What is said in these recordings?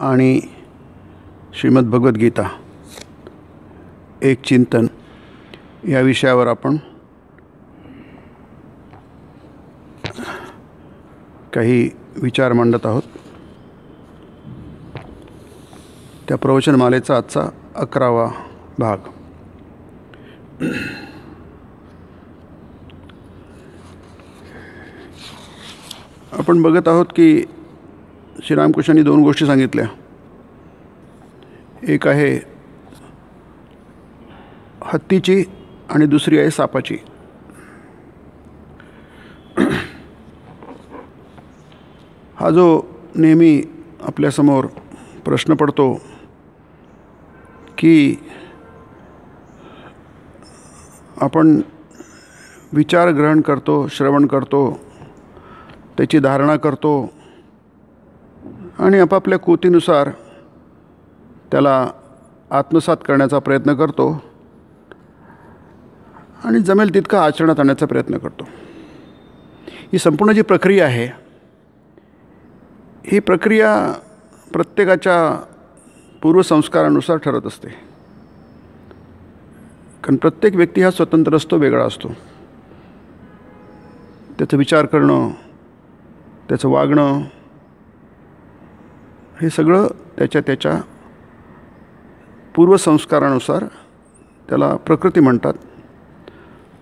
आणि श्रीमद् भगवद्गीता एक चिंतन या विषयावर आपण काही विचार मांडत आहोत. त्या प्रवचनमालेचा आजचा 11वा भाग. आपण बघत आहोत की श्रीरामकृष्णांनी 2 गोष्टी सांगितल्या. एक आहे हत्तीची आणि दुसरी आहे सापाची. हा जो नेहमी आपल्यासमोर प्रश्न पडतो की आपण विचार ग्रहण करतो, श्रवण करतो, त्याची धारणा करतो आणि आपापल्या कृतीनुसार त्याला आत्मसात करण्याचा प्रयत्न करतो आणि जमेल तितका आचरणात आणण्याचा प्रयत्न करतो. ही संपूर्ण जी प्रक्रिया आहे, ही प्रक्रिया प्रत्येकाच्या पूर्वसंस्कारानुसार ठरत असते. कारण प्रत्येक व्यक्ती हा स्वतंत्र असतो, वेगळा असतो. त्याचा विचार करणं, त्याचं वागणं, हे सगळं त्याच्या पूर्वसंस्कारानुसार त्याला प्रकृती म्हणतात.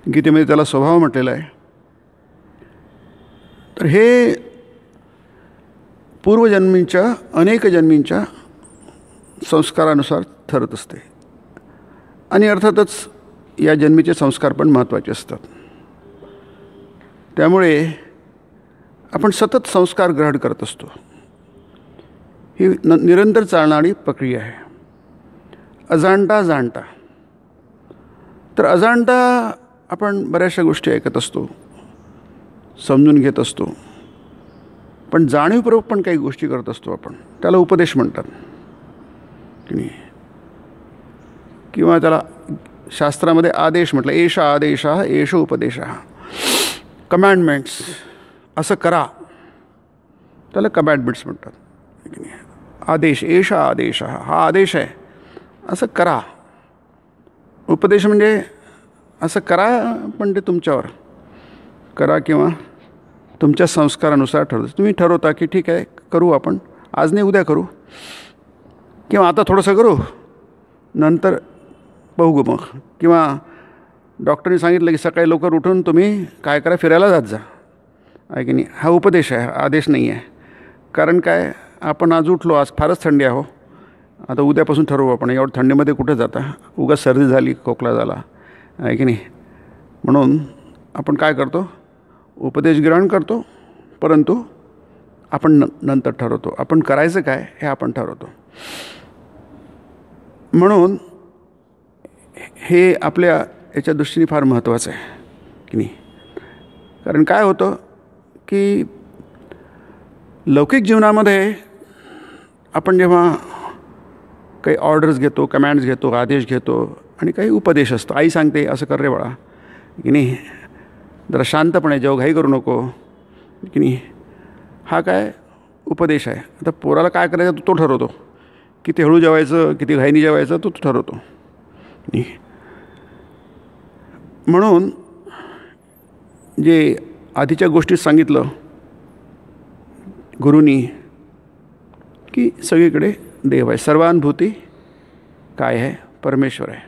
गीतेमध्ये त्याला स्वभाव म्हटलेला आहे. तर हे पूर्वजन्मींच्या अनेक जन्मींच्या संस्कारानुसार ठरत असते आणि अर्थातच या जन्मीचे संस्कार पण महत्त्वाचे असतात. त्यामुळे आपण सतत संस्कार ग्रहण करत असतो. ही निरंतर चालणारी प्रक्रिया आहे, अजाणता जाणता. तर अजाणता आपण बऱ्याचशा गोष्टी ऐकत असतो, समजून घेत असतो, पण जाणीवपूर्वक पण काही गोष्टी करत असतो आपण. त्याला उपदेश म्हणतात की नाही, किंवा त्याला शास्त्रामध्ये आदेश म्हटलं. एष आदेश एष उपदेश. कमॅन्डमेंट्स, असं करा, त्याला कमॅन्डमेंट्स म्हणतात की नाही. आदेश, एष आदेश, हा आदेश आहे, असं करा. उपदेश म्हणजे असं करा, पण ते तुमच्यावर करा किंवा तुमच्या संस्कारानुसार ठरवतं. तुम्ही ठरवता की ठीक आहे, करू आपण, आज नाही उद्या करू, किंवा आता थोडंसं करू, नंतर बघू मग. किंवा डॉक्टरने सांगितलं की सकाळी लवकर उठून तुम्ही काय करा, फिरायला जात जा, आहे की नाही. हा उपदेश आहे, आदेश नाही आहे. कारण काय, आपण आज उठलो, आज फारच थंडी आहे, हो, आता उद्यापासून ठरवू आपण. एवढं थंडीमध्ये कुठं जाता, उगाच सर्दी झाली, खोकला झाला, आहे की नाही. म्हणून आपण काय करतो, उपदेश ग्रहण करतो, परंतु आपण नंतर ठरवतो. आपण करायचं काय हे आपण ठरवतो. म्हणून हे आपल्या याच्या दृष्टीने फार महत्त्वाचं आहे की नाही. कारण काय होतं की लौकिक जीवनामध्ये आपण जेव्हा काही ऑर्डर्स घेतो, कमॅन्ड्स घेतो, आदेश घेतो, आणि काही उपदेश असतो. आई सांगते असं कर रे बाळा, की नाही, जरा शांतपणे जेव्हा घाई करू नको, की नाही. हा काय उपदेश आहे. आता पोराला काय करायचं तो ठरवतो. किती हळू जेवायचं, किती घाईने जेवायचं तो ठरवतो. म्हणून जे आधीच्या गोष्टीत सांगितलं गुरुनी की सगळीकडे देव आहे. सर्वानुभूती काय आहे, परमेश्वर आहे.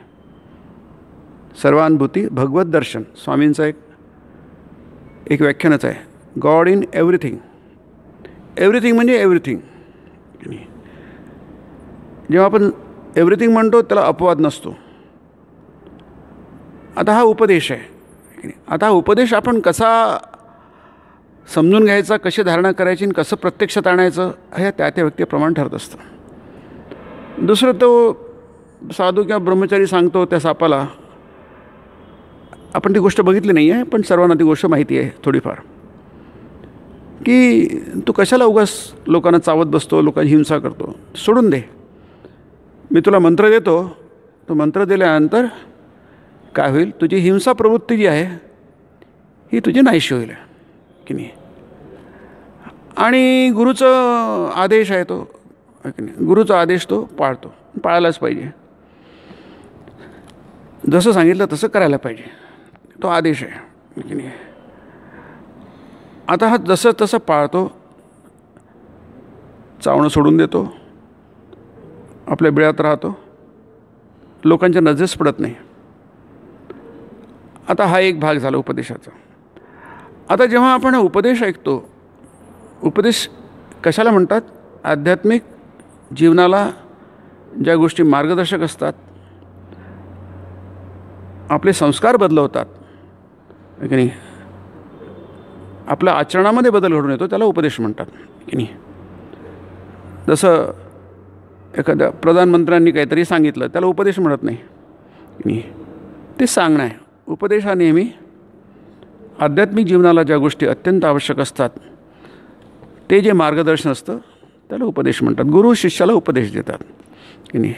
सर्वानुभूती भगवत दर्शन. स्वामींचं एक व्याख्यानच आहे, गॉड इन एव्हरीथिंग. एव्हरीथिंग म्हणजे एव्हरीथिंग. जेव्हा आपण एव्हरीथिंग म्हणतो त्याला अपवाद नसतो. आता हा उपदेश आहे. आता हा उपदेश आपण कसा समजून घ्यायचा, कशी धारणा करायची आणि कसं प्रत्यक्षात आणायचं, हे त्या व्यक्तीप्रमाणे ठरत असतं. दुसरं, तो साधू किंवा ब्रह्मचारी सांगतो त्या सापाला, आपण ती गोष्ट बघितली नाही आहे, पण सर्वांना ती गोष्ट माहिती आहे थोडीफार, की तू कशाला उगाच लोकांना चावत बसतो, लोकांची हिंसा करतो, सोडून दे. मी तुला मंत्र देतो, तो मंत्र दिल्यानंतर काय होईल, तुझी हिंसा प्रवृत्ती जी आहे ही तुझी नाहीशी होईल की नाही. आणि गुरुचं आदेश आहे तो, आहे की नाही. गुरुचा आदेश तो पाळतो, पाळायलाच पाहिजे. जसं सांगितलं तसं करायला पाहिजे, तो आदेश आहे की नाही. आता हा जसं तसं पाळतो, चावणं सोडून देतो, आपल्या बिळात राहतो, लोकांच्या नजरेस पडत नाही. आता हा एक भाग झाला उपदेशाचा. आता जेव्हा आपण उपदेश ऐकतो, उपदेश कशाला म्हणतात? आध्यात्मिक जीवनाला ज्या गोष्टी मार्गदर्शक असतात, आपले संस्कार बदलवतात की नाही, आपल्या आचरणामध्ये बदल घडून येतो, त्याला उपदेश म्हणतात की नाही. जसं एखाद्या प्रधानमंत्र्यांनी काहीतरी सांगितलं, त्याला उपदेश म्हणत नाही की नाही, ते सांगणं आहे. उपदेश हा नेहमी आध्यात्मिक जीवनाला ज्या गोष्टी अत्यंत आवश्यक असतात, ते जे मार्गदर्शन असतं त्याला उपदेश म्हणतात. गुरु शिष्याला उपदेश देतात की नाही,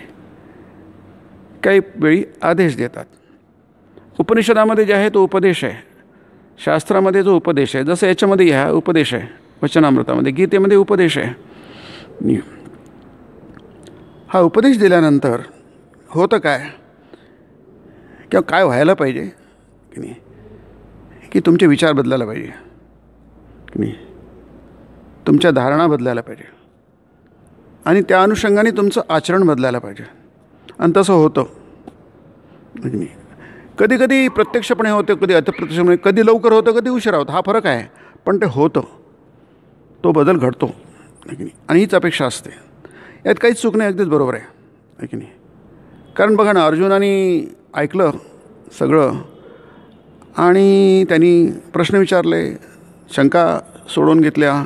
काही वेळी आदेश देतात. उपनिषदामध्ये जे आहे तो उपदेश आहे, शास्त्रामध्ये जो उपदेश आहे, जसं याच्यामध्ये ह्या उपदेश आहे, वचनामृतामध्ये, गीतेमध्ये उपदेश आहे. हा उपदेश दिल्यानंतर होतं काय, किंवा काय व्हायला पाहिजे की नाही, की तुमचे विचार बदलायला पाहिजे की नाही, तुमच्या धारणा बदलायला पाहिजे, आणि त्या अनुषंगाने तुमचं आचरण बदलायला पाहिजे. आणि तसं होतं की नाही. कधी कधी प्रत्यक्षपणे होतं, कधी अतिप्रत्यक्षपणे, कधी लवकर होतं, कधी उशिरा होतं, हा फरक आहे, पण ते होतं, तो बदल घडतो की नाही. आणि हीच अपेक्षा असते, यात काहीच चूक नाही, अगदीच बरोबर आहे की नाही. कारण बघा ना, अर्जुनाने ऐकलं सगळं आणि त्यांनी प्रश्न विचारले, शंका सोडवून घेतल्या,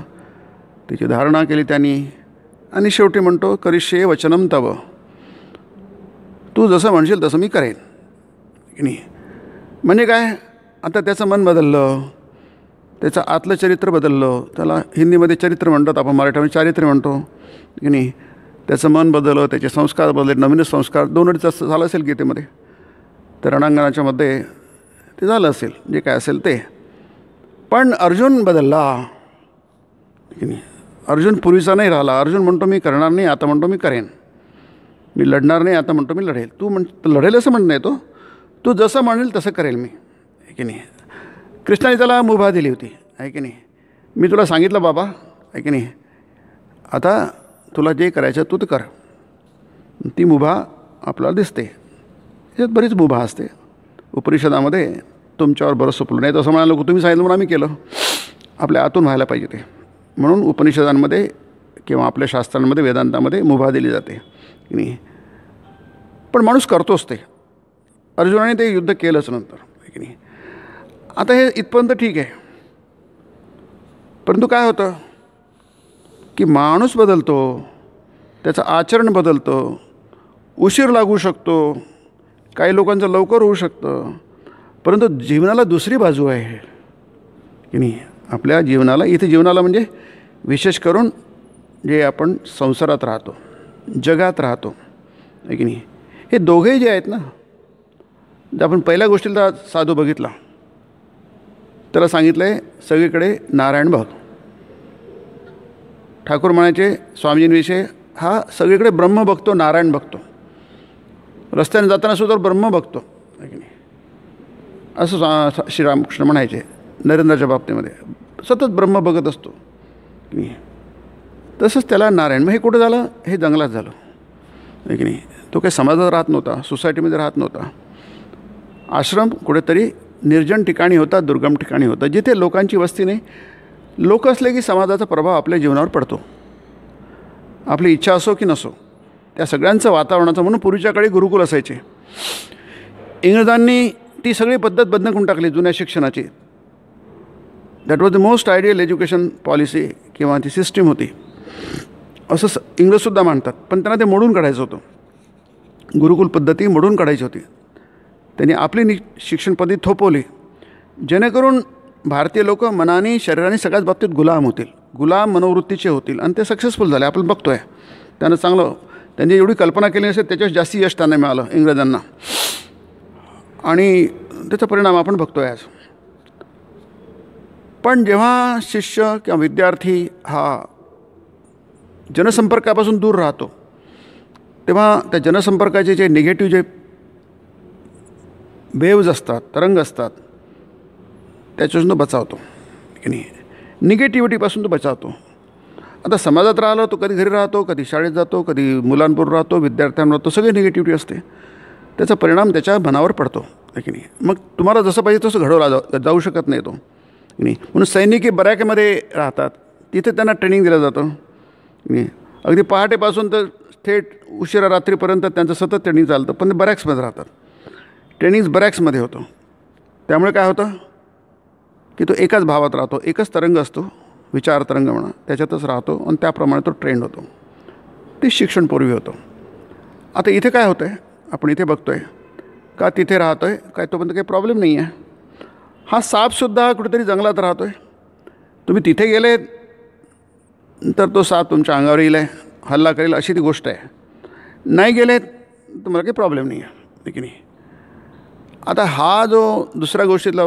त्याची धारणा केली त्यांनी, आणि शेवटी म्हणतो करिष्ये वचनम तव, तू जसं म्हणशील तसं मी करेन की नाही. म्हणजे काय, आता त्याचं मन बदललं, त्याचं आतलं चरित्र बदललं, त्याला हिंदीमध्ये चरित्र म्हणतात, आपण मराठीमध्ये चारित्र्य म्हणतो की नाही. त्याचं मन बदललं, त्याचे संस्कार बदलले, नवीन संस्कार, 2 अडीच झालं असेल गीतेमध्ये, तर रणांगणाच्या मध्ये ते झालं असेल, जे काय असेल ते. पण अर्जुन बदलला की नाही. अर्जुन पूर्वीचा नाही राहिला. अर्जुन म्हणतो मी करणार नाही, आता म्हणतो मी करेन. मी लढणार नाही, आता म्हणतो मी लढेल. तू लढेल असं म्हणणं आहे, तू जसं म्हणेल तसं करेल मी, आहे की नाही. कृष्णाने त्याला मुभा दिली होती, आहे की नाही. मी तुला सांगितलं बाबा, आहे की नाही, आता तुला जे करायचं तू तर कर. ती मुभा आपल्याला दिसते, यात बरीच मुभा असते. उपनिषदामध्ये तुमच्यावर बरं सोपलं नाही, तसं म्हणालं तुम्ही सांगितलं म्हणून आम्ही केलं. आपल्या आतून व्हायला पाहिजे ते, म्हणून उपनिषदांमध्ये किंवा आपल्या शास्त्रांमध्ये, वेदांतामध्ये मुभा दिली जाते की नाही. पण माणूस करतोच ते. अर्जुनाने ते युद्ध केलंच नंतर, आहे की नाही. आता हे इथपर्यंत ठीक आहे, परंतु काय होतं की माणूस बदलतो, त्याचं आचरण बदलतं, उशीर लागू शकतो, काही लोकांचं लवकर होऊ शकतं, परंतु जीवनाला दुसरी बाजू आहे की नाही. आपल्या जीवनाला, इथे जीवनाला म्हणजे विशेष करून जे आपण संसारात राहतो, जगात राहतो, आहे की नाही. हे दोघेही जे आहेत ना, जर आपण पहिल्या गोष्टीला साधू बघितला, त्याला सांगितलं आहे सगळीकडे नारायण बघ. ठाकूर म्हणायचे स्वामीजींविषयी, हा सगळीकडे ब्रह्म बघतो, नारायण बघतो. रस्त्याने जाताना सुद्धा ब्रह्म बघतो, आहे की नाही, असं श्रीरामकृष्ण म्हणायचे. नरेंद्राच्या बाबतीमध्ये सतत ब्रह्म बघत असतो की नाही. तसंच त्याला नारायण. मग हे कुठं झालं? हे जंगलात झालं, आहे की नाही. तो काही समाजात राहत नव्हता, सोसायटीमध्ये राहत नव्हता. आश्रम कुठेतरी निर्जन ठिकाणी होता, दुर्गम ठिकाणी होता, जिथे लोकांची वस्ती नाही. लोक असले की समाजाचा प्रभाव आपल्या जीवनावर पडतो, आपली इच्छा असो की नसो, त्या सगळ्यांचं वातावरणाचं. म्हणून पूर्वीच्या काळी गुरुकुल असायचे. इंग्रजांनी ती सगळी पद्धत बंद करून टाकली जुन्या शिक्षणाची. That was the most ideal education policy किंवा ती सिस्टीम होती, असं इंग्रजसुद्धा मानतात. पण त्यांना ते मोडून काढायचं होतं, गुरुकुल पद्धती मोडून काढायची होती. त्यांनी आपली शिक्षण पद्धती थोपवली, जेणेकरून भारतीय लोक मनाने, शरीराने सगळ्याच बाबतीत गुलाम होतील, गुलाम मनोवृत्तीचे होतील. आणि ते सक्सेसफुल झाले, आपण बघतो आहे. त्यांना चांगलं, त्यांनी एवढी कल्पना केली असेल त्याच्यावर जास्ती यश त्यांना मिळालं इंग्रजांना, आणि त्याचा परिणाम आपण बघतो आहे आज. पण जेव्हा शिष्य किंवा विद्यार्थी हा जनसंपर्कापासून दूर राहतो तेव्हा त्या जनसंपर्काचे जे निगेटिव्ह जे वेव्ज असतात, तरंग असतात, त्याच्यापासून तो बचावतो की नाही. निगेटिव्हिटीपासून तो बचावतो. आता समाजात राहिलो तो कधी घरी राहतो, कधी शाळेत जातो, कधी मुलांबरोबर राहतो, विद्यार्थ्यांवर राहतो, सगळी निगेटिव्हिटी असते. त्याचा परिणाम त्याच्या मनावर पडतो की नाही. मग तुम्हाला जसं पाहिजे तसं घडवला जाऊ शकत नाही तो की नाही. म्हणून सैनिकी बरॅकमध्ये राहतात, तिथे त्यांना ट्रेनिंग दिलं जातं नाही. अगदी पहाटेपासून तर थेट उशिरा रात्रीपर्यंत त्यांचं सतत ट्रेनिंग चालतं, पण ते बरॅक्समध्ये राहतात. ट्रेनिंग बरॅक्समध्ये होतं. त्यामुळे काय होतं की तो एकाच भावात राहतो, एकच तरंग असतो, विचार तरंग म्हणा, त्याच्यातच राहतो आणि त्याप्रमाणे तो ट्रेंड होतो. ते शिक्षण पूर्वी होतं. आता इथे काय होतं आहे, आपण इथे बघतो आहे का तिथे राहतो आहे काय, तोपर्यंत काही प्रॉब्लेम नाही आहे. हा सापसुद्धा कुठेतरी जंगलात राहतो आहे. तुम्ही तिथे गेले तर तो साप तुमच्या अंगावर येईल, हल्ला करेल, अशी ती गोष्ट आहे. नाही गेले तुम्हाला काही प्रॉब्लेम नाही आहे की नाही. आता हा जो दुसऱ्या गोष्टीतला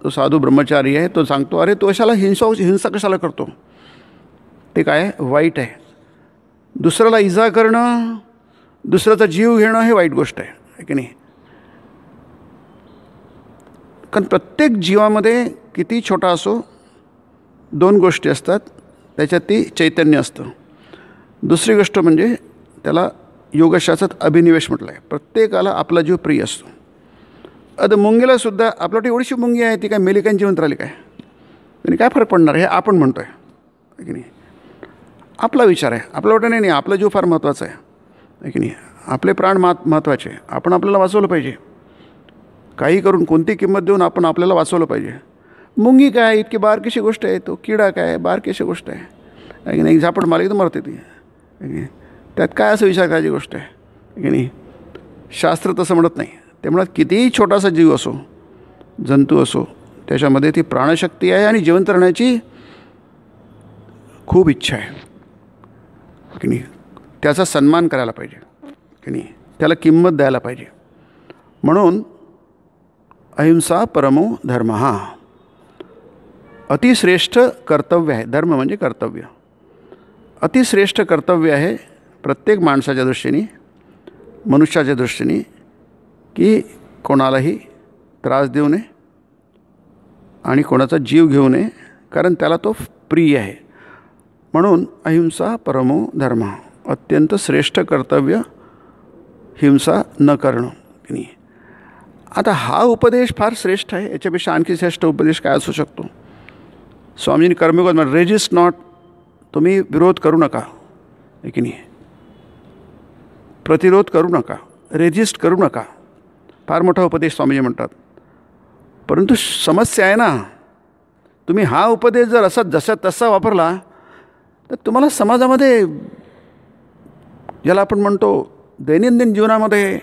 जो साधू ब्रह्मचारी आहे तो सांगतो, अरे तो कशाला हिंसा कशाला करतो, ते काय वाईट आहे. दुसऱ्याला इजा करणं, दुसऱ्याचा जीव घेणं हे वाईट गोष्ट आहे की नाही. कारण प्रत्येक जीवामध्ये किती छोटा असो, दोन गोष्टी असतात, त्याच्यात ती चैतन्य असतं. दुसरी गोष्ट म्हणजे त्याला योगशास्त्रात अभिनिवेश म्हटलं आहे. प्रत्येकाला आपला जीव प्रिय असतो. आता मुंगीलासुद्धा आपल्याला एवढीशी मुंगी आहे, ती काय मेली काय जिवंत राहिली काय, आणि काय फरक पडणार हे आपण म्हणतो आहे की नाही. आपला विचार आहे, आपलं वाटतं नाही आपला जीव फार महत्त्वाचा आहे की नाही. आपले प्राण महत्त्वाचे, आपण आपल्याला वाचवलं पाहिजे. काही करून कोणती किंमत देऊन आपण आपल्याला वाचवलं पाहिजे. मुंगी काय इतकी बारकीशी गोष्ट आहे, तो किडा काय बारकीशी गोष्ट आहे की नाही. झापड मारली तर मरते ती, त्यात काय असं विचार करायची गोष्ट आहे की नाही. शास्त्र तसं म्हणत नाही. ते म्हणत कितीही छोटासा जीव असो, जंतू असो, त्याच्यामध्ये ती प्राणशक्ती आहे आणि जिवंत राहण्याची खूप इच्छा आहे की नाही. त्याचा सन्मान करायला पाहिजे की नाही, त्याला किंमत द्यायला पाहिजे. म्हणून अहिंसा परमो धर्म हा अतिश्रेष्ठ कर्तव्य आहे. धर्म म्हणजे कर्तव्य, अतिश्रेष्ठ कर्तव्य आहे प्रत्येक माणसाच्या दृष्टीने, मनुष्याच्या दृष्टीने, की कोणालाही त्रास देऊ नये आणि कोणाचा जीव घेऊ नये, कारण त्याला तो प्रिय आहे. म्हणून अहिंसा परमो धर्म, अत्यंत श्रेष्ठ कर्तव्य हिंसा न करणं की नाही. आता हा उपदेश फार श्रेष्ठ आहे. याच्यापेक्षा आणखी श्रेष्ठ उपदेश काय असू शकतो. स्वामींनी कर्मयोग म्हणा, रेजिस्ट नॉट, तुम्ही विरोध करू नका की नाही, प्रतिरोध करू नका, रेजिस्ट करू नका. फार मोठा उपदेश स्वामीजी म्हणतात. परंतु समस्या आहे ना, तुम्ही हा उपदेश जर असा जसा तसा वापरला तर तुम्हाला समाजामध्ये, ज्याला आपण म्हणतो दैनंदिन जीवनामध्ये,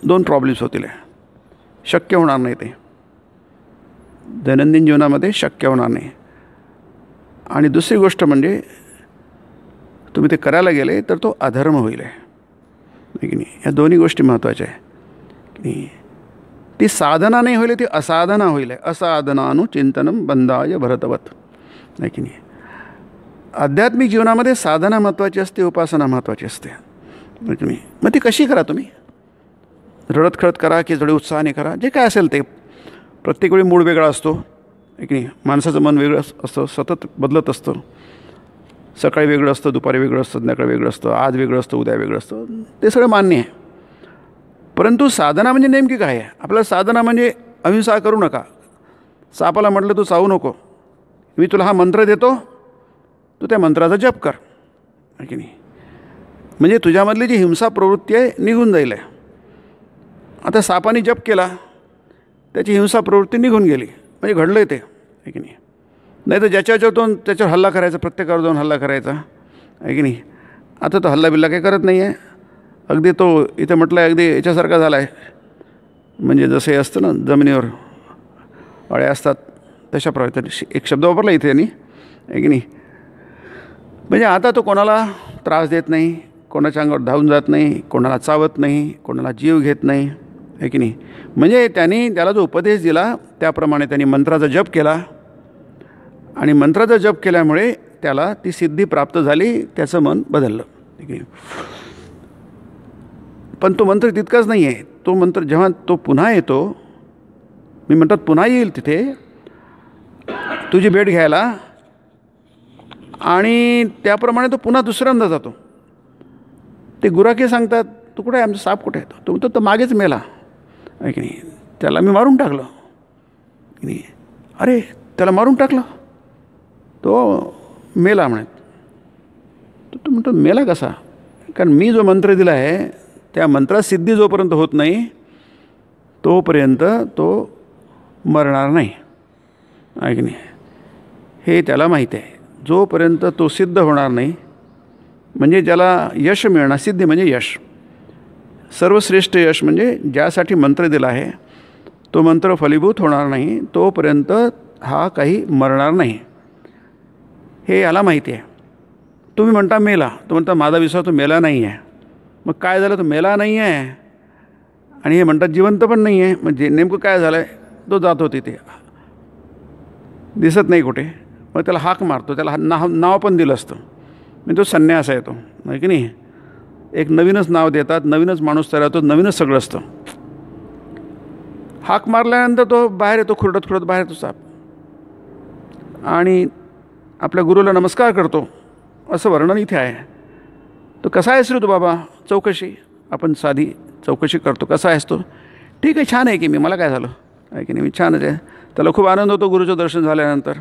दोन प्रॉब्लेम्स होतील. शक्य होणार नाही, ते दैनंदिन जीवनामध्ये शक्य होणार नाही. आणि दुसरी गोष्ट म्हणजे तुम्ही ते करायला गेले तर तो अधर्म होईल की नाही. या दोन्ही गोष्टी महत्त्वाच्या आहे की नाही. ती साधना नाही होईल, ती असाधना होईल. असाधनानुचिंतनम बंधाय भरतवत नाही की नाही. आध्यात्मिक जीवनामध्ये साधना महत्त्वाची असते, उपासना महत्त्वाची असते की नाही. मग ती कशी करा, तुम्ही रडत खळत करा की थोडे उत्साहाने करा, जे काय असेल ते. प्रत्येक वेळी मूड वेगळा असतो की नाही. माणसाचं मन वेगळं असतं, सतत बदलत असतं. सकाळी वेगळं असतं, दुपारी वेगळं असतं, संध्याकाळी वेगळं असतं, आज वेगळं असतं, उद्या वेगळं असतं. ते सगळं मान्य आहे. परंतु साधना म्हणजे नेमकी काय आहे. आपल्याला साधना म्हणजे अहिंसा करू नका. सापाला म्हटलं तू चावू नको, मी तुला हा मंत्र देतो, तू त्या मंत्राचा जप कर की नाही. म्हणजे तुझ्यामधली जी हिंसा प्रवृत्ती आहे निघून जाईल. आता सापाने जप केला, त्याची हिंसा प्रवृत्ती निघून गेली, म्हणजे घडलं आहे ते की नाही. नाही तर ज्याच्यावर त्याच्यावर हल्ला करायचा, प्रत्येकावर जाऊन हल्ला करायचा आहे की नाही. आता तो हल्ला बिल्ला काही करत नाही आहे. अगदी तो इथे म्हटलं आहे, अगदी याच्यासारखा झाला आहे, म्हणजे जसे असतं ना जमिनीवर अळ्या असतात तशाप्रकारे एक शब्द वापरला इथे यांनी आहे की नाही. म्हणजे आता तो कोणाला त्रास देत नाही, कोणाच्या अंगावर धावून जात नाही, कोणाला चावत नाही, कोणाला जीव घेत नाही आहे की नाही. म्हणजे त्याला जो उपदेश दिला त्याप्रमाणे त्यांनी मंत्राचा जप केला, आणि मंत्राचा जप केल्यामुळे त्याला ती सिद्धी प्राप्त झाली, त्याचं मन बदललं. ठीक आहे. पण तो मंत्र तितकाच नाही आहे. तो मंत्र जेव्हा तो पुन्हा येतो, मी म्हणतात पुन्हा येईल तिथे तुझी भेट घ्यायला, आणि त्याप्रमाणे तो पुन्हा दुसऱ्यांदा जातो. ते गुराखी सांगतात, तू कुठे आहे, आमचा साप कुठे आहे? तो म्हणतो तर मागेच मेला आहे की नाही, त्याला मी मारून टाकलं की नाही. अरे त्याला मारून टाकलं, तो मेला म्हणत. तो म्हणतो मेला कसा? कारण मी जो मंत्र दिला आहे त्या मंत्रात सिद्धी जोपर्यंत होत नाही तोपर्यंत तो मरणार नाही आहे की नाही. हे त्याला माहीत आहे. जोपर्यंत तो सिद्ध होणार नाही, म्हणजे ज्याला यश मिळणार, सिद्धी म्हणजे यश, सर्वश्रेष्ठ यश म्हणजे ज्यासाठी मंत्र दिला आहे तो मंत्र फलीभूत होणार नाही तोपर्यंत हा काही मरणार नाही, हे याला माहिती आहे. तुम्ही म्हणता मेला, तो म्हणता माझा विश्वास तो मेला नाही आहे. मग काय झालं? तो मेला नाही आहे आणि हे म्हणतात जिवंत पण नाही आहे. म्हणजे नेमकं काय झालं आहे? तो जातो तिथे, दिसत नाही कुठे. मग त्याला हाक मारतो, त्याला नाव पण दिलं असतं, म्हणजे तो संन्यास आहे तो, आहे की नाही. एक नवीनच नाव देतात, नवीनच माणूस तयार होतो, नवीनच सगळं असतं. हाक मारल्यानंतर तो बाहेर येतो, खुरडत खुरडत बाहेर येतो साप, आणि आपल्या गुरुला नमस्कार करतो, असं वर्णन इथे आहे. तो कसा आहेस रे तू बाबा? चौकशी, आपण साधी चौकशी करतो, कसा आहेस तो? ठीक आहे, छान आहे की मी, मला काय झालं आहे की नाही, मी छानच आहे. त्याला खूप आनंद होतो गुरुचं दर्शन झाल्यानंतर.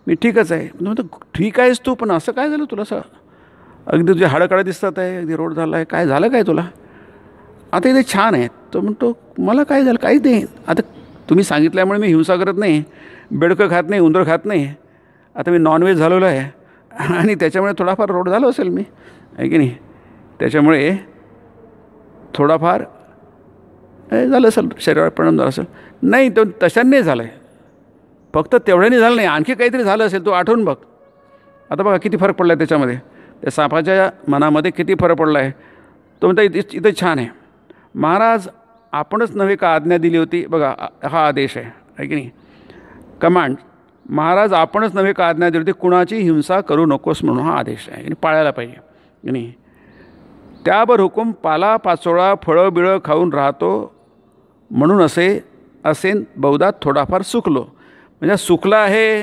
मी ठीकच आहे. म्हणतो ठीक आहेस तू, पण असं काय झालं तुला? असं अगदी तुझे हाडं दिसतात आहे, अगदी रोड झाला आहे, काय झालं काय तुला? आता इथे छान आहे. तो म्हणतो मला काय झालं? काहीच नाही. आता तुम्ही सांगितल्यामुळे मी हिंसा करत नाही, बेडकं खात नाही, उंदर खात नाही. आता मी नॉनव्हेज झालेलो आहे आणि त्याच्यामुळे थोडाफार रोड झालो असेल मी, आहे की नाही. त्याच्यामुळे थोडाफार झालं असेल, शरीरावर परिणाम झाला असेल. नाही, तो तशाने नाही झालं आहे, फक्त तेवढ्याने झालं नाही, आणखी काहीतरी झालं असेल. तो आठवून बघ. आता बघा किती फरक पडला आहे त्याच्यामध्ये, त्या सापाच्या मनामध्ये किती फरक पडला आहे. तो म्हणता इथं छान आहे. महाराज आपणच नव्हे का आज्ञा दिली होती? बघा हा आदेश आहे की नाही, कमांड. महाराज आपणच नव्हे का आज्ञा दिली होती कुणाची हिंसा करू नकोस म्हणून, हा आदेश आहे आणि पाळायला पाहिजे की नाही. त्यावर हुकूम पाला पाचोळा फळं बिळं खाऊन राहतो म्हणून असेन बहुधा थोडाफार सुकलो. म्हणजे सुकला आहे,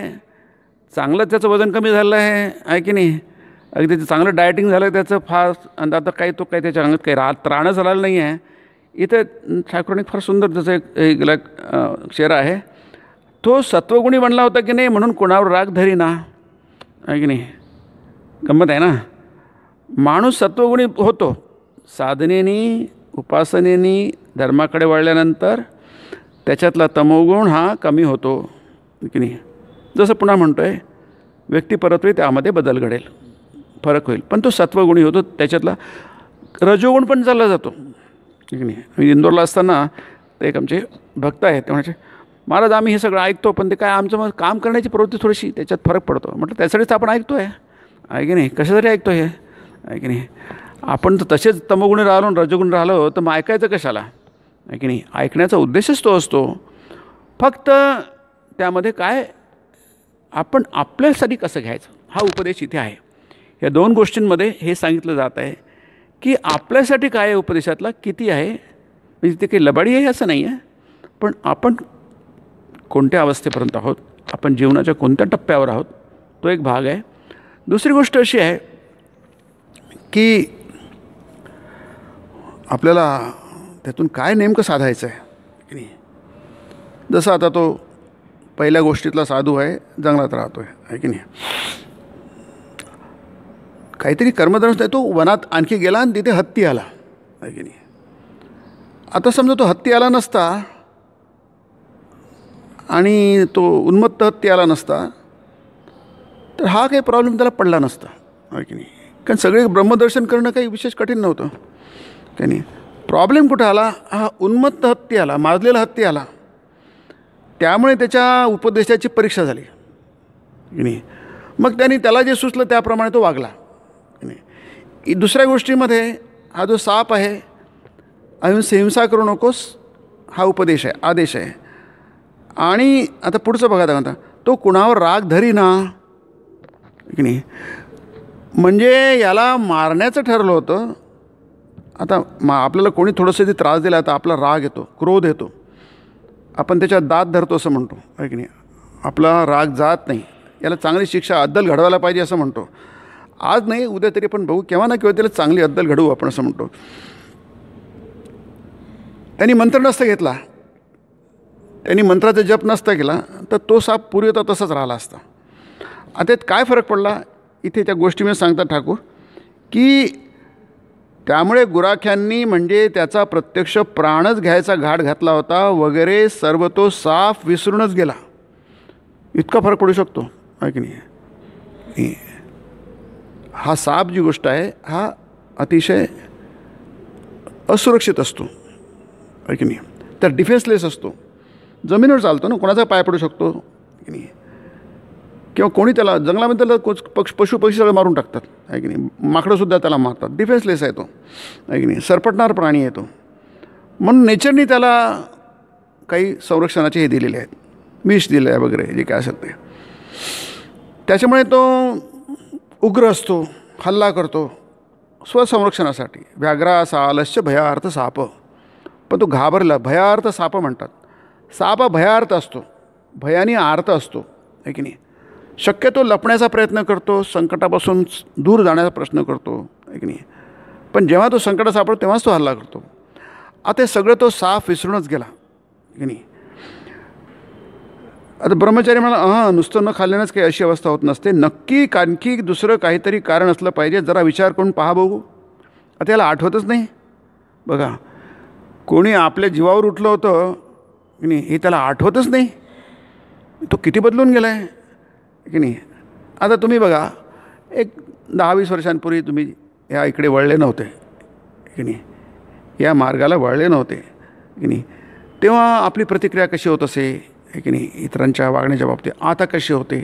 चांगलं त्याचं वजन कमी झालं आहे की नाही, अगदी त्याचं चांगलं डायटिंग झालं त्याचं फार. आणि आता काही तो काही त्याच्या अंगात काही त्राणच झालेलं नाही आहे. इथं ठाकूरांनी फार सुंदर त्याचं एक शेर आहे. तो सत्वगुणी बनला होता की नाही म्हणून कोणावर राग धरीना, आहे की नाही. गंमत आहे ना. माणूस सत्वगुणी होतो साधनेनी, उपासनेनी, धर्माकडे वळल्यानंतर त्याच्यातला तमोगुण हा कमी होतो की नाही. जसं पुन्हा म्हणतो आहे, व्यक्तिपरत्वे त्यामध्ये बदल घडेल, फरक होईल. पण तो सत्वगुणी होतो, त्याच्यातला रजोगुण पण चालला जातो की नाही. मी इंदोरला असताना ते एक आमचे भक्त आहेत, ते म्हणायचे महाराज आम्ही हे सगळं ऐकतो, पण ते काय आमचं मग काम करण्याची प्रवृत्ती थोडीशी त्याच्यात फरक पडतो. म्हटलं त्यासाठीच आपण ऐकतो आहे की नाही, कशासाठी ऐकतो हे, आहे की नाही. आपण तर तसेच तमोगुणी राहिलो आणि रजोगुणी राहिलो तर मग ऐकायचं कशाला, आहे की नाही. ऐकण्याचा उद्देशच तो असतो. फक्त त्यामध्ये काय आपण आपल्यासाठी कसं घ्यायचं हा उपदेश इथे आहे. या दोन गोष्टींमध्ये हे सांगितलं जात आहे की आपल्यासाठी काय आहे, उपदेशातला किती आहे. म्हणजे ते काही लबाडी आहे असं नाही आहे, पण आपण कोणत्या अवस्थेपर्यंत आहोत, आपण जीवनाच्या कोणत्या टप्प्यावर आहोत, तो एक भाग आहे. दुसरी गोष्ट अशी आहे की आपल्याला त्यातून काय नेमकं साधायचं आहे की नाही. जसं आता तो पहिल्या गोष्टीतला साधू आहे, जंगलात राहतो आहे की नाही. काहीतरी कर्मधर्म तो वनात आणखी गेला आणि तिथे हत्ती आला, आहे की नाही. आता समजा तो हत्ती आला नसता आणि तो उन्मत्त हत्ती आला नसता तर हा काही प्रॉब्लेम त्याला पडला नसता, आहे की नाही. कारण सगळे ब्रह्मदर्शन करणं काही विशेष कठीण नव्हतं की नाही. प्रॉब्लेम कुठं आला? हा उन्मत्त हत्ती आला, माजलेला हत्ती आला, त्यामुळे त्याच्या उपदेशाची परीक्षा झाली की नाही. मग त्यांनी त्याला जे सुचलं त्याप्रमाणे तो वागला की नाही. दुसऱ्या गोष्टीमध्ये हा जो साप आहे, हिंसा करू नकोस, हा उपदेश आहे, आदेश आहे. आणि आता पुढचं बघा, आता तो कुणावर राग धरीना, की नाही. म्हणजे याला मारण्याचं ठरलं होतं. आता आपल्याला कोणी थोडंसं ते त्रास दिला तर आपला राग येतो, क्रोध येतो, आपण त्याच्यात दात धरतो असं म्हणतो, आहे की नाही. आपला राग जात नाही, याला चांगली शिक्षा अद्दल घडवायला पाहिजे असं म्हणतो. आज नाही उद्या तरी पण बघू, केव्हा ना केव्हा त्याला चांगली अद्दल घडवू आपण असं म्हणतो. त्यांनी मंत्र नसता घेतला, त्यांनी मंत्राचा जप नसता केला तर तो साप पूर्वी होता तसाच राहिला असता. आता यात काय फरक पडला इथे त्या गोष्टीमध्ये सांगतात ठाकूर की त्यामुळे गुराख्यांनी म्हणजे त्याचा प्रत्यक्ष प्राणच घ्यायचा घाट घातला होता वगैरे सर्व तो साफ विसरूनच गेला. इतका फरक पडू शकतो, आहे की नाही. हा साप जी गोष्ट आहे हा अतिशय असुरक्षित असतो, आहे की नाही. तर डिफेन्सलेस असतो, जमिनीवर चालतो ना, कोणाचा पाय पडू शकतो की नाही. किंवा कोणी त्याला जंगलामध्ये त्याला पशु पक्षी सगळं मारून टाकतात, आहे की नाही. माकडंसुद्धा त्याला मारतात. डिफेन्सलेस आहे तो, आहे की नाही. सरपटणार प्राणी आहे तो. म्हणून नेचरनी त्याला काही संरक्षणाचे हे दिलेले आहेत, विष दिलं आहे वगैरे जे काय असेल ते. त्याच्यामुळे तो उग्र असतो, हल्ला करतो स्वसंरक्षणासाठी. व्याघ्रासा आलस्य भयार्थ साप. पण तो घाबरला, भयार्थ साप म्हणतात. साप हा भयार्थ असतो, भयाने आर्त असतो, आहे की नाही. शक्यतो लपण्याचा प्रयत्न करतो, संकटापासून दूर जाण्याचा प्रश्न करतो, आहे की नाही. पण जेव्हा तो संकट सापडतो तेव्हाच तो हल्ला करतो. आता हे सगळं तो साफ विसरूनच गेला, की नाही. आता ब्रह्मचारी मला नुसतं न खाल्ल्यानंच काही अशी अवस्था होत नसते. नक्की आणखी दुसरं काहीतरी कारण असलं पाहिजे. जरा विचार करून पहा बघू. आता याला आठवतच नाही. बघा, कोणी आपल्या जीवावर उठलं होतं की नाही हे त्याला आठवतच नाही. तो किती बदलून गेला आहे की नाही. आता तुम्ही बघा, एक 10-20 वर्षांपूर्वी तुम्ही ह्या इकडे वळले नव्हते की नाही, या मार्गाला वळले नव्हते की नाही, तेव्हा आपली प्रतिक्रिया कशी होत असे, आहे की नाही, इतरांच्या वागण्याच्या बाबतीत. आता कसे होते,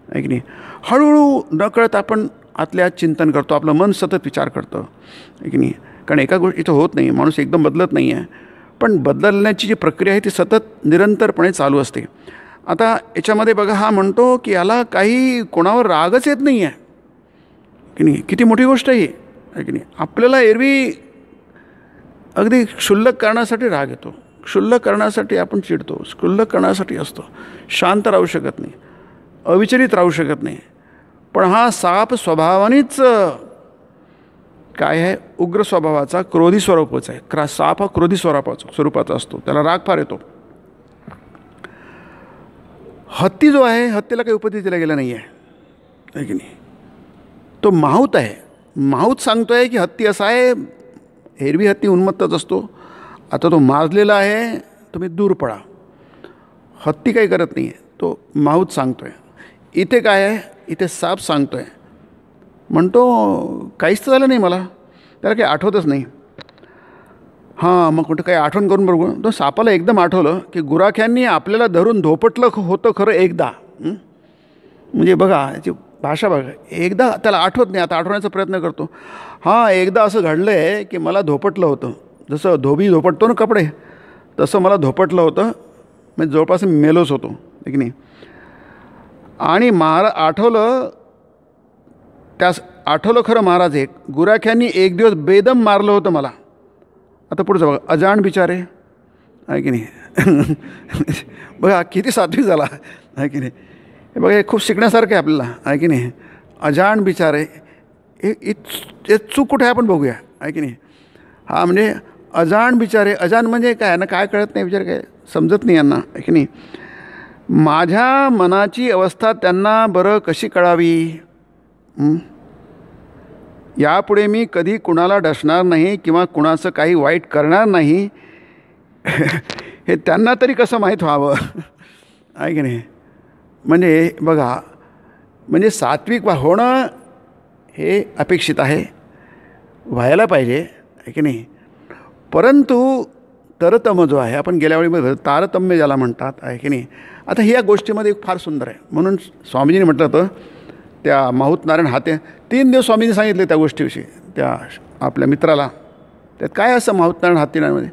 आहे की नाही. हळूहळू नकळत आपण आतल्या चिंतन करतो, आपलं मन सतत विचार करतं, आहे की नाही. कारण एका गोष्टी इथं होत नाही, माणूस एकदम बदलत नाही आहे, पण बदलण्याची जी प्रक्रिया आहे ती सतत निरंतरपणे चालू असते. आता याच्यामध्ये बघा, हा म्हणतो की याला काही कोणावर रागच येत नाही आहे की नाही. किती मोठी गोष्ट आहे की नाही. आपल्याला एरवी अगदी क्षुल्लक कारणासाठी राग येतो, क्षुल्लक कारणासाठी आपण चिडतो, क्षुल्लक कारणासाठी असतो, शांत राहू शकत नाही, अविचलित राहू शकत नाही. पण हा साप स्वभावानेच काय आहे, उग्र स्वभावाचा, क्रोधी स्वरूपाचा आहे. साप हा क्रोधी स्वरूपाचा असतो, त्याला राग फार येतो. हत्ती जो आहे, हत्तीला काही उपदेश दिला गेला नाही आहे की नाही. तो माहूत आहे. माहूत सांगतो आहे की हत्ती असा आहे, एरवी हत्ती उन्मत्तच असतो, आता तो माजलेला आहे, तुम्ही दूर पळा. हत्ती काही करत नाही आहे, तो माहूत सांगतो आहे. इथे काय आहे, इथे साप सांगतो आहे, म्हणतो काहीच तर झालं नाही मला, त्याला काही आठवतच नाही. हां, मग कुठं काही आठवण करून बघू. तो सापाला एकदम आठवलं की गुराख्यांनी आपल्याला धरून धोपटलं होतं खरं एकदा. म्हणजे बघा याची भाषा बघा, एकदा त्याला आठवत नाही, आता आठवण्याचा प्रयत्न करतो. हां, एकदा असं घडलं आहे की मला धोपटलं होतं, जसं धोबी धोपटतो ना कपडे, तसं मला धोपटलं होतं, म्हणजे जवळपास मेलोच होतो, आहे की नाही. आणि आठवलं खरं महाराज, एक गुराख्यांनी एक दिवस बेदम मारलं होतं मला. आता पुढचं बघा, अजाण बिचारे, आहे की नाही. बघा किती सात्विक झाला, आहे की नाही. हे बघा, हे खूप शिकण्यासारखं आहे आपल्याला, आहे की नाही. अजाण बिचारे, हे चूक कुठे आहे आपण बघूया, आहे की नाही. हा म्हणजे अजाण बिचारे, अजाण म्हणजे काय ना, काय कळत नाही बिचारे, काय समजत नाही यांना, आहे की नाही. माझ्या मनाची अवस्था त्यांना बरं कशी कळावी. यापुढे मी कधी कुणाला डसणार नाही किंवा कुणाचं काही वाईट करणार नाही, हे त्यांना तरी कसं माहीत व्हावं, आहे की नाही. म्हणजे बघा, म्हणजे सात्विक होणं हे अपेक्षित आहे, व्हायला पाहिजे, आहे की नाही. परंतु तरतम जो आहे, आपण गेल्या वेळी बघ तारतम्य ज्याला म्हणतात, आहे की नाही. आता ही या गोष्टीमध्ये फार सुंदर आहे. म्हणून स्वामीजीने म्हटलं होतं त्या माहूत नारायण हाते 3 दिवस स्वामींनी सांगितले त्या गोष्टीविषयी त्या आपल्या मित्राला. त्यात काय असं माहूत नारायण हातीनामध्ये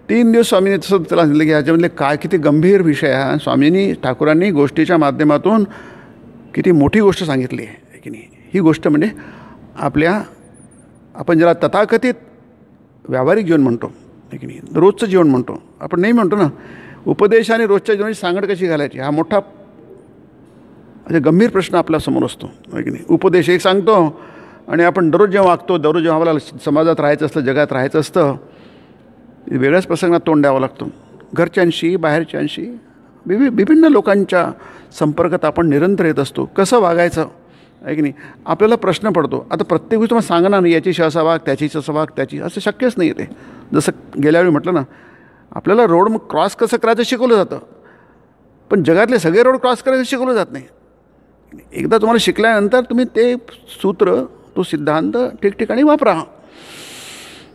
3 दिवस स्वामींनी तसं त्याला सांगितलं की ह्याच्यामधले काय किती गंभीर विषय आहे. स्वामींनी ठाकूरांनी गोष्टीच्या माध्यमातून किती मोठी गोष्ट सांगितली आहे आहे की नाही. ही गोष्ट म्हणजे आपल्या आपण ज्याला तथाकथित व्यावहारिक जीवन म्हणतो आहे की नाही, रोजचं जीवन म्हणतो. आपण नेहमी म्हणतो ना, उपदेश आणि रोजच्या जीवनाची सांगड कशी घालायची, हा मोठा म्हणजे गंभीर प्रश्न आपल्यासमोर असतो आहे की नाही. उपदेश एक सांगतो आणि आपण दररोज जेव्हा वागतो, दररोज जेव्हा आपल्याला समाजात राहायचं असतं, जगात राहायचं असतं, वेगळ्याच प्रसंगात तोंड द्यावं लागतं. घरच्यांशी, बाहेरच्यांशी, विभिन्न लोकांच्या संपर्कात आपण निरंतर येत असतो. कसं वागायचं आहे की नाही, आपल्याला प्रश्न पडतो. आता प्रत्येक गोष्ट तुम्हाला सांगणार नाही, याची असा वाग, त्याचीच असं वाग, त्याची, असं शक्यच नाही आहे. ते जसं गेल्यावेळी म्हटलं ना, आपल्याला रोड क्रॉस कसं करायचं शिकवलं जातं, पण जगातले सगळे रोड क्रॉस करायचं शिकवलं जात नाही. एकदा तुम्हाला शिकल्यानंतर तुम्ही ते सूत्र, तो सिद्धांत ठिकठिकाणी वापरा.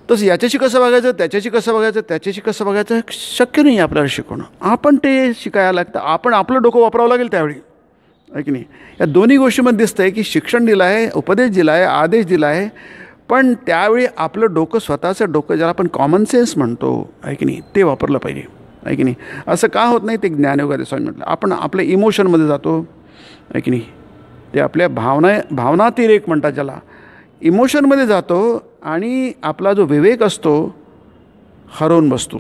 तसं याच्याशी कसं बघायचं, त्याच्याशी कसं बघायचं, त्याच्याशी कसं बघायचं शक्य नाही आपल्याला शिकवणं. आपण ते शिकायला लागतं, आपण आपलं डोकं वापरावं लागेल त्यावेळी आहे की नाही. या दोन्ही गोष्टीमध्ये दिसतं आहे की शिक्षण दिलं आहे, उपदेश दिला आहे, आदेश दिला आहे, पण त्यावेळी आपलं डोकं, स्वतःचं डोकं, ज्याला आपण कॉमन सेन्स म्हणतो आहे की नाही, ते वापरलं पाहिजे आहे की नाही. असं का होत नाही, ते ज्ञानयोगामध्ये स्वामी म्हटलं. आपण आपल्या इमोशनमध्ये जातो आहे की नाही, ते आपल्या भावनातिरेक म्हणतात ज्याला, इमोशनमध्ये जातो आणि आपला जो विवेक असतो हरवून बसतो.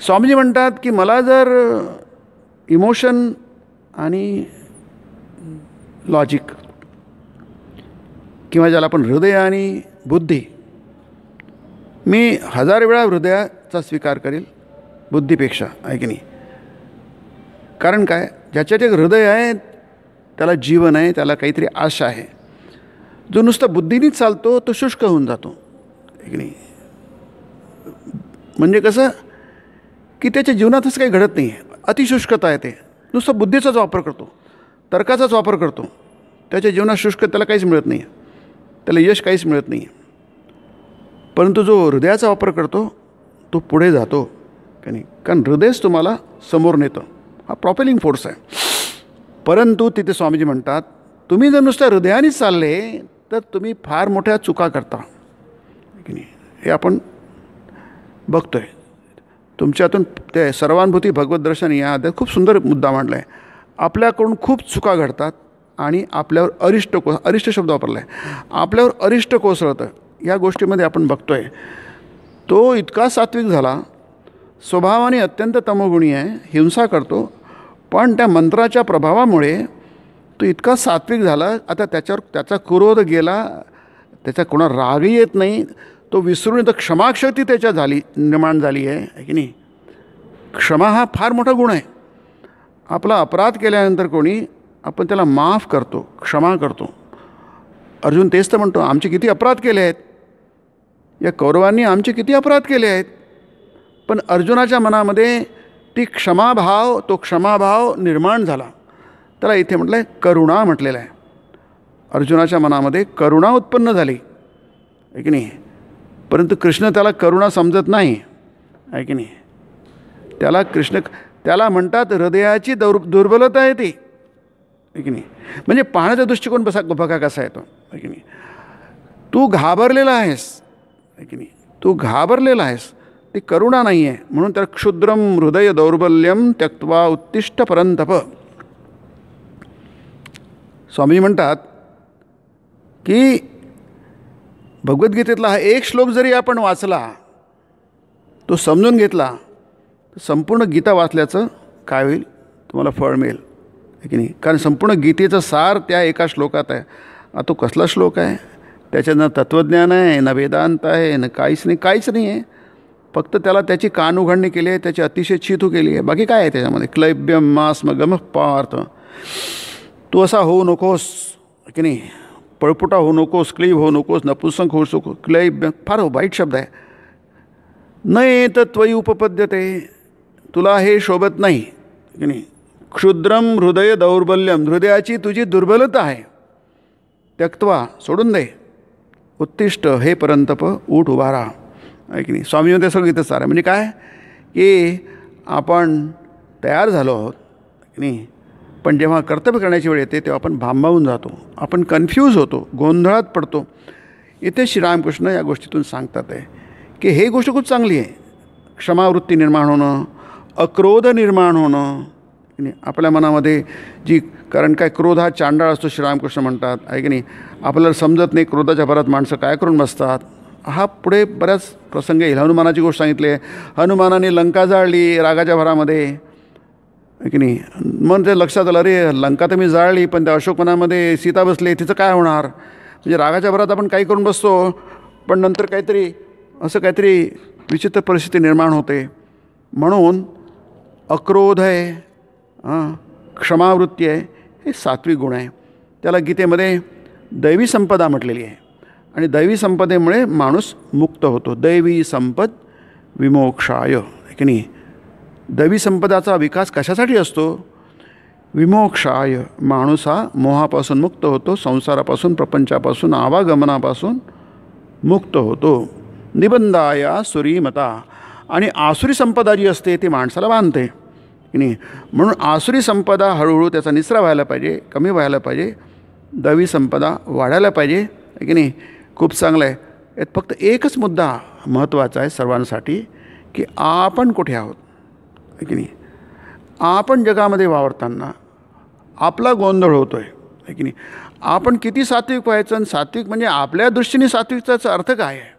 स्वामीजी म्हणतात की मला जर इमोशन आणि लॉजिक किंवा ज्याला आपण हृदय आणि बुद्धी, मी 1000 वेळा हृदयाचा स्वीकार करेल बुद्धीपेक्षा आहे की नाही. कारण काय, ज्याच्यात एक हृदय आहे त्याला जीवन आहे, त्याला काहीतरी आशा आहे. जो नुसता बुद्धीनीच चालतो तो शुष्क होऊन जातो आहे की नाही. म्हणजे कसं की त्याच्या जीवनात असं काही घडत नाही आहे, अतिशुष्कता आहे. ते नुसतं बुद्धीचाच वापर करतो, तर्काचाच वापर करतो, त्याच्या जीवनात शुष्क, त्याला काहीच मिळत नाही आहे, त्याला यश काहीच मिळत नाही आहे. परंतु जो हृदयाचा वापर करतो तो पुढे जातो की नाही, कारण हृदयच तुम्हाला समोर नेतं, हा प्रॉपेलिंग फोर्स आहे. परंतु तिथे स्वामीजी म्हणतात, तुम्ही जर नुसत्या हृदयानेच चालले तर तुम्ही फार मोठ्या चुका करता की नाही. हे आपण बघतो आहे. तुमच्यातून ते सर्वानुभूती भगवत दर्शन या अध्यायात खूप सुंदर मुद्दा मांडला आहे. आपल्याकडून खूप चुका घडतात आणि आपल्यावर अरिष्ट शब्द वापरला आहे, आपल्यावर अरिष्ट कोसळतं. या गोष्टीमध्ये आपण बघतो आहे, तो इतका सात्विक झाला, स्वभावाने अत्यंत तमोगुणी आहे, हिंसा करतो, पण त्या मंत्राच्या प्रभावामुळे तो इतका सात्विक झाला. आता त्याच्यावर त्याचा क्रोध गेला, त्याचा कोणा रागही येत नाही, तो विसरून तर क्षमाशक्ती त्याच्या निर्माण झाली आहे की नाही. क्षमा हा फार मोठा गुण आहे. आपला अपराध केल्यानंतर कोणी, आपण त्याला माफ करतो, क्षमा करतो. अर्जुन तेच तर म्हणतो, आमचे किती अपराध केले आहेत, या कौरवांनी आमचे किती अपराध केले आहेत. पण अर्जुनाच्या मनामध्ये तो क्षमाभाव निर्माण झाला. त्याला इथे म्हटलं आहे करुणा म्हटलेलं आहे. अर्जुनाच्या मनामध्ये करुणा उत्पन्न झाली आहे की नाही. परंतु कृष्ण त्याला करुणा समजत नाही आहे की नाही. त्याला म्हणतात हृदयाची दुर्बलता आहे ती आहे की नाही. म्हणजे पाहण्याचा दृष्टिकोन बघा कसा येतो आहे की नाही. तू घाबरलेला आहेस आहे की नाही, तू घाबरलेला आहेस, ती करुणा नाही आहे. म्हणून त्याला क्षुद्रम हृदय दौर्बल्यम त्यक्त्वा उत्तिष्ठ परंतप. स्वामी म्हणतात की भगवद्गीतेतला हा एक श्लोक जरी आपण वाचला, तो समजून घेतला, तर संपूर्ण गीता वाचल्याचं काय होईल, तुम्हाला फळ मिळेल आहे की नाही. कारण संपूर्ण गीतेचं सार त्या एका श्लोकात आहे. तो कसला श्लोक आहे, त्याच्यात ना तत्त्वज्ञान आहे, ना वेदांत आहे, ना काहीच नाही आहे. फक्त त्याला त्याची कान उघडणी केली आहे, त्याची अतिशय चितू केली आहे. बाकी काय आहे त्याच्यामध्ये, क्लैब्यम मास्म पार्थ, तू असा होऊ नकोस की नाही, पळपुटा होऊ नकोस, क्लीब होऊ नकोस, नपुंसक होऊ नको. क्लैब्य फार वाईट शब्द आहे. न येत त्वयी उपपद्यते, तुला हे शोभत नाही की नाही. क्षुद्रम हृदय दौर्बल्यम, हृदयाची तुझी दुर्बलता आहे, त्यक्त्वा सोडून दे, उत्तिष्ठ हे परंतप, ऊठ उभा राहा आहे की नाही. स्वामी ते सगळं इथं सारं म्हणजे काय की आपण तयार झालो आहोत की नाही, पण जेव्हा कर्तव्य करण्याची वेळ येते तेव्हा आपण भांबावून जातो, आपण कन्फ्यूज होतो, गोंधळात पडतो. इथे श्रीरामकृष्ण या गोष्टीतून सांगतात आहे की हे गोष्ट खूप चांगली आहे. क्षमावृत्ती निर्माण होणं, अक्रोध निर्माण होणं, आपल्या मनामध्ये जी कारण काय, क्रोध हा चांडाळ असतो श्रीरामकृष्ण म्हणतात, आहे की नाही. आपल्याला समजत नाही क्रोधाच्या भरात माणसं काय करून बसतात. हा पुढे बऱ्याच प्रसंग येईल. हनुमानाची गोष्ट सांगितली आहे, हनुमानाने लंका जाळली रागाच्या भरामध्ये, आहे की नाही. मग ते लक्षात आलं, अरे लंका तर मी जाळली, पण त्या अशोकवनामध्ये सीता बसली, तिचं काय होणार. म्हणजे रागाच्या भरात आपण काही करून बसतो, पण नंतर काहीतरी असं काहीतरी विचित्र परिस्थिती निर्माण होते. म्हणून अक्रोध आहे, क्षमावृत्ती आहे, हे सात्विक गुण आहे. त्याला गीतेमध्ये दैवी संपदा म्हटलेली आहे. आणि दैवी संपदेमुळे माणूस मुक्त होतो. दैवी संपद विमोक्षाय, आहे की नाही. दैवी संपदाचा विकास कशासाठी असतो? विमोक्षाय. माणूस हा मोहापासून मुक्त होतो, संसारापासून, प्रपंचापासून, आवागमनापासून मुक्त होतो. निबंधाया सुरीमता. आणि आसुरी संपदा जी असते ती माणसाला बांधते, की नाही. म्हणून आसुरी संपदा हळूहळू त्याचा निचरा व्हायला पाहिजे, कमी व्हायला पाहिजे. दैवी संपदा वाढायला पाहिजे, आहे की नाही. खूप चांगलं आहे. यात फक्त एकच मुद्दा महत्त्वाचा आहे सर्वांसाठी, की आपण कुठे आहोत, आहे की नाही. आपण जगामध्ये वावरताना आपला गोंधळ होतो आहे, की नाही. आपण किती सात्विक व्हायचं, आणि सात्विक म्हणजे आपल्या दृष्टीने सात्विकताचा अर्थ काय आहे,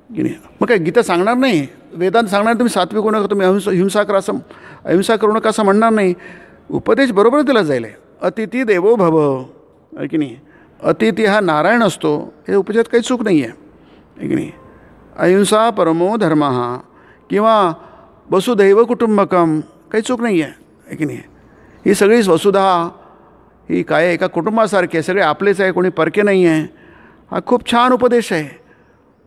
की नाही. मग काय गीता सांगणार नाही, वेदांत सांगणार तुम्ही सात्विक होऊ नका, तुम्ही अहिंसा करू नका असं म्हणणार नाही. उपदेश बरोबर दिला जाईल. अतिथी देवो भव, आहे की नाही. अतिथी हा नारायण असतो, हे उपदेशात काही चूक नाही आहे, की नाही. अहिंसा परमो धर्म किंवा वसुधैव कुटुंबकम, काही चूक नाही आहे, की नाही. ही सगळी वसुधा ही काय एका कुटुंबासारखी आहे, सगळे आपलेच आहे, कोणी परके नाही आहे. हा खूप छान उपदेश आहे.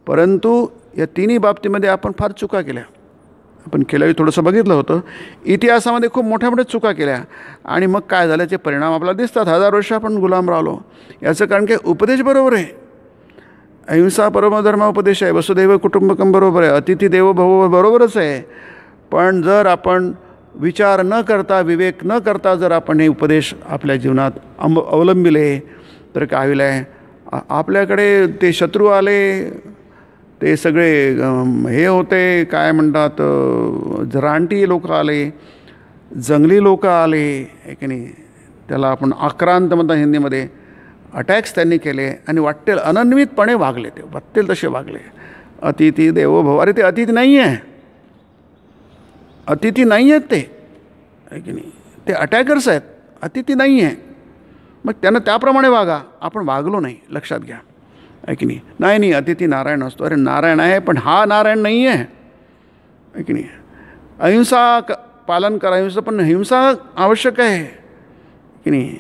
परंतु या तिन्ही बाबतीमध्ये आपण फार चुका केल्या. आपण केल्यावेळी थोडंसं बघितलं होतं, इतिहासामध्ये खूप मोठ्या मोठ्या चुका केल्या, आणि मग काय झालं ते परिणाम आपल्याला दिसतात. 1000 वर्ष आपण गुलाम राहिलो. याचं कारण काय, उपदेश बरोबर आहे. अहिंसा परमधर्म उपदेश आहे, वसुधैव कुटुंबकम बरोबर आहे, अतिथी देवो भव बरोबरच आहे. पण जर आपण विचार न करता, विवेक न करता जर आपण हे उपदेश आपल्या जीवनात अवलंबिले, तर काय होईल आहे, आपल्याकडे ते शत्रू आले, ते सगळे हे होते, काय म्हणतात, रानटी लोक आले, जंगली लोक आले, आहे की नाही. त्याला आपण आक्रांत म्हणतात हिंदीमध्ये. अटॅक्स त्यांनी केले आणि वाटेल अनन्वितपणे वागले, ते वाटेल तसे वागले. अतिथी देवो भव. अरे ते अतिथी नाही आहे, अतिथी नाही आहेत ते, आहे की नाही. ते अटॅकर्स आहेत, अतिथी नाही आहे. मग त्यांना त्याप्रमाणे वागा. आपण वागलो नाही, लक्षात घ्या, आहे की नाही. नाही अतिथी नारायण असतो. अरे नारायण आहे, पण हा नारायण नाही आहे, की नाही. अहिंसा पालन करा, अहिंसा, पण हिंसा आवश्यक आहे, की नाही.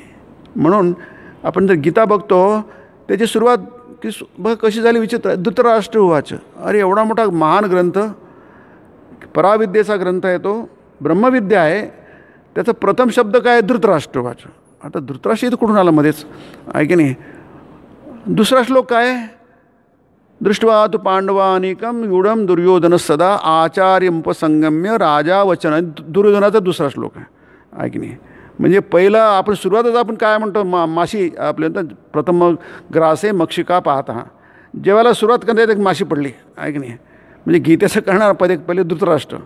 म्हणून आपण जर गीता बघतो, त्याची सुरुवात की बघ कशी झाली विचित्र. धृतराष्ट्र उवाच. अरे एवढा मोठा महान ग्रंथ, पराविद्येचा ग्रंथ आहे तो, ब्रह्मविद्या आहे. त्याचा प्रथम शब्द काय आहे, धृतराष्ट्र उवाच. आता धृतराष्ट्र इथं कुठून आला मध्येच, आहे की नाही. दुसरा श्लोक काय, दृष्ट्वा तु पांडवानिकम युडम दुर्योधन सदा आचार्यमुपसंगम्य राजा वचन. दुर्योधनाचा दुसरा श्लोक आहे की नाही. म्हणजे पहिला आपण सुरुवातच आपण काय म्हणतो, माशी आपल्या प्रथम ग्रासे मक्षिका पाहता, जेव्हाला सुरुवात करता एक माशी पडली, आहे की नाही. म्हणजे गीतेचं करणार पहिले धृतराष्ट्र,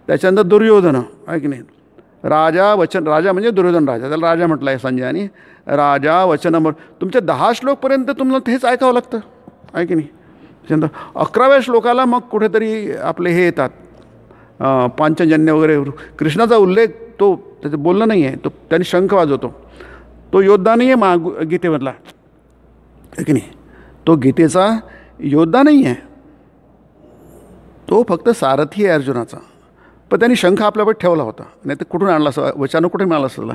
त्याच्यानंतर दुर्योधन, आहे की नाही. राजा वचन, राजा म्हणजे दुर्योधन राजा, त्याला राजा म्हटलं आहे संजयाने. राजा वचन, तुमच्या 10 श्लोकपर्यंत तुम्हाला तेच ऐकावं लागतं, आहे की नाही. त्याच्यानंतर 11व्या श्लोकाला मग कुठेतरी आपले हे येतात, पांचजन्य वगैरे, कृष्णाचा उल्लेख तो त्याचं बोलणं नाही आहे. तो त्यांनी शंख वाजवतो, तो योद्धा नाही आहे गीतेमधला, आहे की नाही. तो गीतेचा योद्धा नाही आहे, तो फक्त सारथी आहे अर्जुनाचा. पण त्यांनी शंख आपल्यावर ठेवला होता, नाही तर कुठून आणला असं, वचन कुठे मिळालं असं,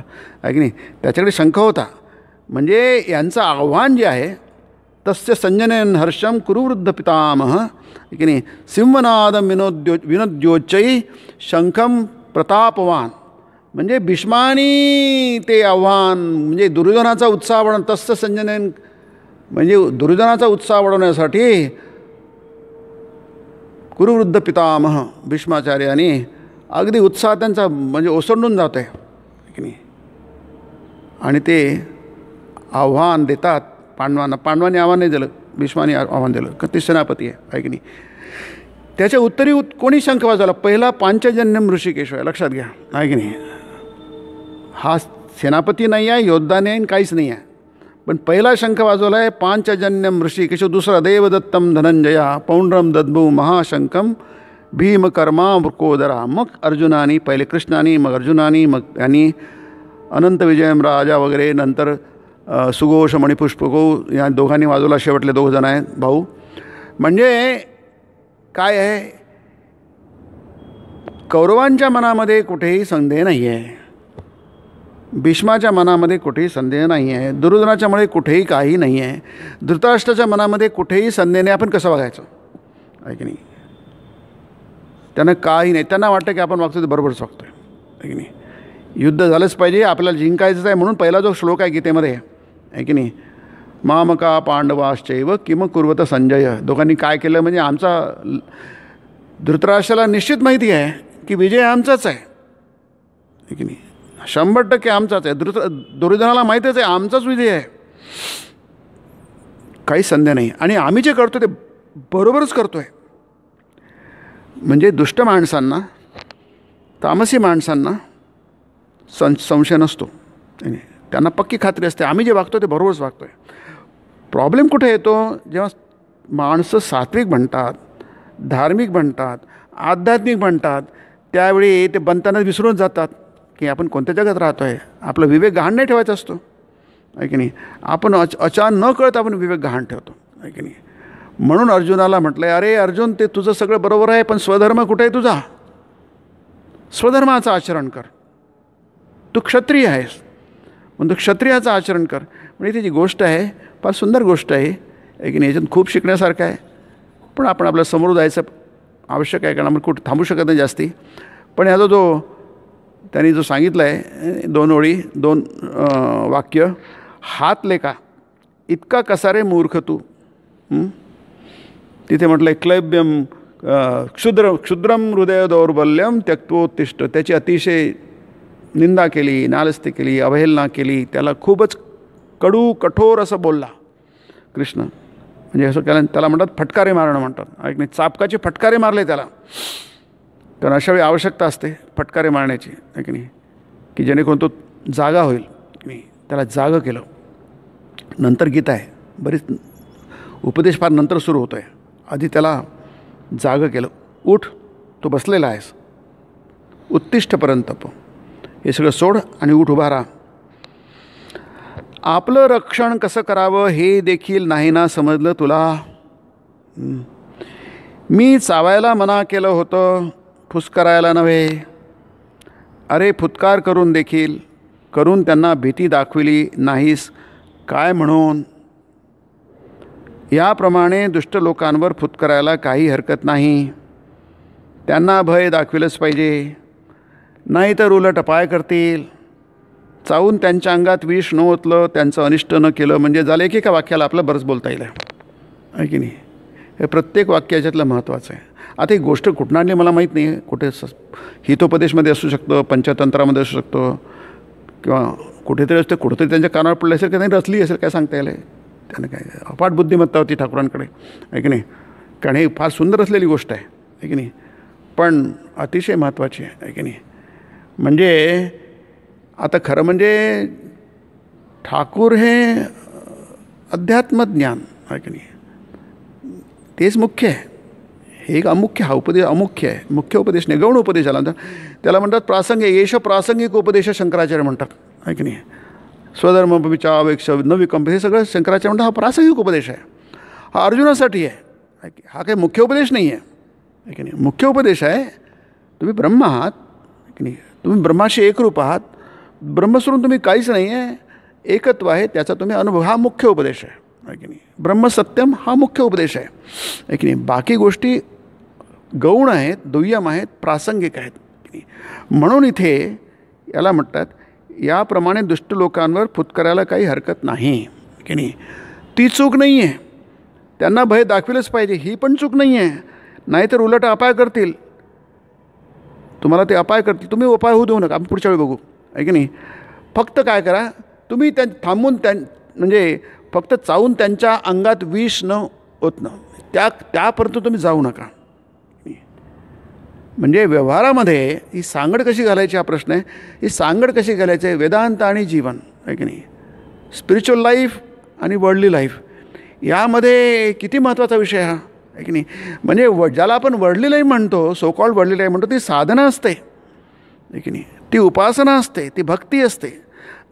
आहे की नाही. त्याच्याकडे शंख होता. म्हणजे यांचं आव्हान जे आहे, तस्य संजनयन हर्षम कुरुवृद्ध पितामह, आहे की नाही. सिंहनादम विनोद्योच्चै शंखम प्रतापवान. म्हणजे भीष्मानी ते आव्हान, म्हणजे दुर्योधनाचा उत्साह वाढवणं, तस्य संजनयन म्हणजे दुर्योधनाचा उत्साह वाढवण्यासाठी कुरुवृद्ध पितामह भीष्माचार्याने अगदी उत्साह त्यांचा म्हणजे ओसंडून जात आहे, की नाही. आणि ते आव्हान देतात पांडवांना. पांडवांनी आव्हान नाही दिलं, भीष्माने आव्हान दिलं, का ते सेनापती आहे की नाही. त्याच्या उत्तरी कोणी शंख वाजवला, पहिला पांचजन्यम ऋषिकेश आहे, लक्षात घ्या, आहे की नाही. हा सेनापती नाही आहे, योद्धा नाही आणि काहीच नाही आहे. पण पहिला शंख वाजवला आहे पांचजन्यम ऋषिकेश, दुसरा देवदत्तम धनंजया पौंड्रम दद्भू महाशंखम भीमकर्मा वृकोदरा. मग अर्जुनानी, पहिले कृष्णानी, मग अर्जुनानी, मग यांनी अनंत विजयम राजा वगैरे, नंतर सुघोष मणिपुष्पको या दोघांनी वाजवला. शेवटले दोघ जण आहेत भाऊ. म्हणजे काय आहे, कौरवांच्या मनामध्ये कुठेही संदेह नाही आहे, भीष्माच्या मनामध्ये कुठेही संदेह नाही आहे, दुर्योधनाच्या मध्ये कुठेही काही नाही आहे, धृतराष्ट्राच्या मनामध्ये कुठेही संदेह नाही. आपण कसं वागायचं आहे की नाही. त्यांना काही नाही, त्यांना वाटतं की आपण वागतो ते बरोबरच वागतो आहे की नाही. युद्ध झालंच पाहिजे, आपल्याला जिंकायचंच आहे. म्हणून पहिला जो श्लोक आहे गीतेमध्ये आहे की नाही, मामका पांडवाश्चैव किम कुर्वत संजय. दोघांनी काय केलं म्हणजे आमचा धृतराष्ट्राला निश्चित माहिती आहे की विजय आमचाच आहे की नाही, 100% आमचाच आहे. दुर्योधनाला माहितीच आहे आमचाच विजय आहे, काही संदेह नाही. आणि आम्ही जे करतो ते बरोबरच करतो आहे. म्हणजे दुष्ट माणसांना, तामसी माणसांना संशय नसतो, त्यांना पक्की खात्री असते आम्ही जे वागतो ते बरोबरच वागतो आहे. प्रॉब्लेम कुठे येतो, जेव्हा माणसं सात्विक बनतात, धार्मिक बनतात, आध्यात्मिक बनतात, त्यावेळी ते बनताना विसरून जातात की आपण कोणत्या जगात राहतो आहे. आपला विवेक गहाण नाही ठेवायचा असतो आहे की नाही. आपण अचानक न कळत आपण विवेक गहाण ठेवतो आहे की नाही. म्हणून अर्जुनाला म्हटलं आहे, अरे अर्जुन, ते तुझं सगळं बरोबर आहे, पण स्वधर्म कुठे आहे तुझा. स्वधर्माचं आचरण कर. तू क्षत्रिय आहेस म्हणून तू क्षत्रियाचं आचरण कर. म्हणजे ती जी गोष्ट आहे फार सुंदर गोष्ट आहे की नाही. याच्यात खूप शिकण्यासारखं आहे. पण आपण आपल्या समोर जायचं आवश्यक आहे, कारण आपण कुठं थांबू शकत नाही जास्ती. पण ह्याचा जो त्यांनी जो सांगितलं आहे 2 ओळी 2 वाक्य, हात लेखा इतका कसा रे मूर्ख तू. तिथे म्हटलं आहे क्लैब्यम क्षुद्रम हृदय दौर्बल्यम त्यक्तोत्तिष्ठ. त्याची अतिशय निंदा केली, नालस्ती केली, अवहेलना केली, त्याला खूपच कडू कठोर असं बोलला कृष्ण. म्हणजे असं त्याला म्हणतात फटकारे मारणं म्हणतात ऐक नाही, चापकाचे फटकारे मारले त्याला. कारण अशा वेळी आवश्यकता असते फटकारे मारण्याची आहे की नाही, की जेणेकरून तो जागा होईल की नाही. त्याला जागं केलं. नंतर गीता आहे, बरीच उपदेश फार नंतर सुरू होतो आहे. आधी त्याला जागं केलं. उठ, तू बसलेला आहेस, उत्तिष्ठपर्यंत हे सगळं सोड आणि उठ, उभा राहा. आपलं रक्षण कसं करावं हे देखील नाही ना समजलं तुला. मी चावायला मना केलं होतं, फुसकारायला नव्हे. अरे फुत्कार करून देखील करून त्यांना भीती दाखविली नाहीस काय म्हणून. याप्रमाणे दुष्ट लोकांवर फुत्कारायला काही हरकत नाही. त्यांना भय दाखविलंच पाहिजे, नाही तर उलट अपाय करतील. चावून त्यांच्या अंगात विष न ओतलं, त्यांचं अनिष्ट न केलं म्हणजे झालं. एकेका वाक्याला आपलं बरंच बोलता येईल आहे की नाही. हे प्रत्येक वाक्य याच्यातलं महत्त्वाचं आहे. आता ही गोष्ट कुठं आणली मला माहीत नाही. कुठे हितोपदेशमध्ये असू शकतं, पंचतंत्रामध्ये असू शकतं, किंवा कुठेतरी असते, कुठेतरी त्यांच्या कानावर पडलं असेल, की नाही रचली असेल, काय सांगता येईल. त्याने काय अपाट बुद्धिमत्ता होती ठाकूरांकडे आहे की नाही. कारण हे फार सुंदर असलेली गोष्ट आहे की नाही, पण अतिशय महत्त्वाची आहे की नाही. म्हणजे आता खरं म्हणजे ठाकूर हे अध्यात्मज्ञान आहे की नाही, तेच मुख्य आहे. हे एक अमुख्य, हा उपदेश अमुख्य आहे. मुख्य उपदेश नाही, गौण उपदेश आला त्याला म्हणतात प्रासंगिक. येश प्रासंगिक उपदेश शंकराचार्य म्हणतात आहे की नाही. स्वधर्म विचावेक्ष न विकंप, हे सगळं शंकराचार्य म्हणतात हा प्रासंगिक उपदेश आहे. हा अर्जुनासाठी आहे. हा काही मुख्य उपदेश नाही आहे की नाही. मुख्य उपदेश आहे तुम्ही ब्रह्म आहात की नाही, तुम्ही ब्रह्माशी एकरूप आहात, ब्रह्मस्वरूप तुम्ही काहीच नाही आहे, एकत्व आहे, त्याचा तुम्ही अनुभव, हा मुख्य उपदेश आहे की नाही. ब्रह्मसत्यम हा मुख्य उपदेश आहे की नाही. बाकी गोष्टी गौण आहेत, दुय्यम आहेत, प्रासंगिक आहेत की नाही. म्हणून इथे याला म्हणतात याप्रमाणे दुष्ट लोकांवर फुत्कारायला काही हरकत नाही की नाही. ती चूक नाही आहे. त्यांना भय दाखविलंच पाहिजे, ही पण चूक नाही आहे. नाहीतर उलट अपाय करतील, तुम्हाला ते अपाय करतील. तुम्ही उपाय होऊ देऊ नका, आपण पुढच्या वेळी बघू आहे की नाही. फक्त काय करा तुम्ही, थांबून म्हणजे फक्त चावून त्यांच्या अंगात विष न ओतणं, त्यापर्यंत तुम्ही जाऊ नका. म्हणजे व्यवहारामध्ये ही सांगड कशी घालायची हा प्रश्न आहे. ही सांगड कशी घालायची आहे, वेदांत आणि जीवन आहे की नाही, स्पिरिच्युअल लाईफ आणि वर्ल्डली लाईफ, यामध्ये किती महत्त्वाचा विषय हा आहे की नाही. म्हणजे ज्याला आपण वर्ल्डली लाईफ म्हणतो, सो कॉल्ड वर्ल्डली लाईफ म्हणतो, ती साधना असते आहे की नाही, ती उपासना असते, ती भक्ती असते.